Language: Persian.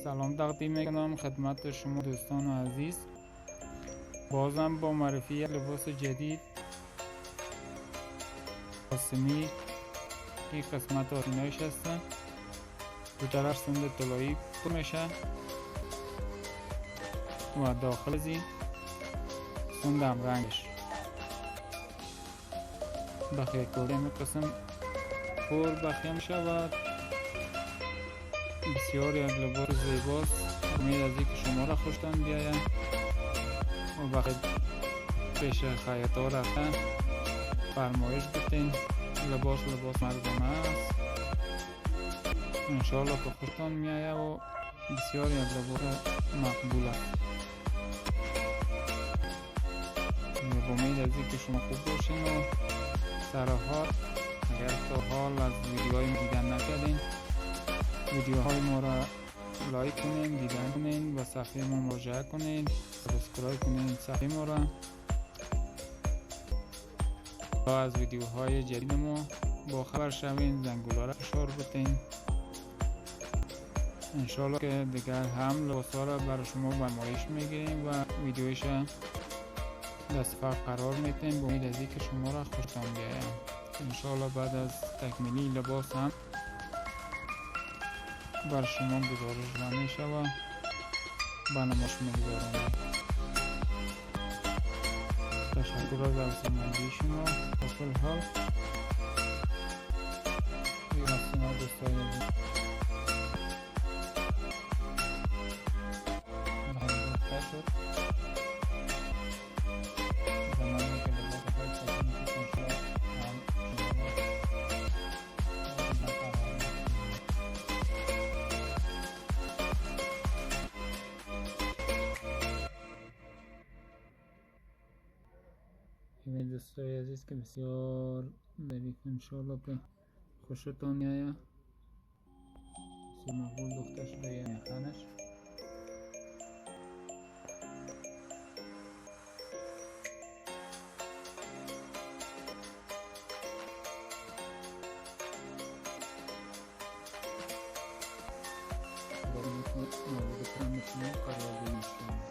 سلام تقدیم میکنم خدمت شما دوستان عزیز. بازم با معرفی یک لباس جدید آسمی. این قسمت آسینایش هستن، دو طرف سند طلایی پر میشه و داخل زی سند هم رنگش بخیه کوله می قسم پر بخیه می شود. بسیار یک لباس زیباست. امید از اینکه شما را خوشتان بیاید و وقت پیش خیاطا رفتن فرمایش بتین. لباس مردانه است. انشاءالله که خوشتان میآید و بسیار یک لباس مقبول است. با امید از اینکه شما خوب باشین و سراحال اگر تا حال از ویدیوهای ما دیدن نکردین ویدیوهای ما را لایک کنین، دیدن کنین و صفحه ما مراجعه کنین، سابسکرایب کنین صفحه ما را تا از ویدیوهای جدید ما با خبر شوین. زنگوله را فشار بتین. انشالله که دیگر هم لباسا را برای شما برمایش میگیریم و ویدیوش دست فرق قرار میتیم. با امید از اینکه شما را خوشتان بیاید. انشالله بعد از تکمیلی لباس هم بر شما گزارش میشه و برنامه‌اش میگذارم. تشکر از علاقه‌مندی شما. با کل حال بی‌نقص دوستای عزیز. زمانی که لباس خیلی تکمیل شد هم این دوستای عزیز که بسیار ظریف، انشاءالله که خوشتان میآید. بسیار مقبول دوخته شده یه میخانش. مورد کرم شما قرار دادیم.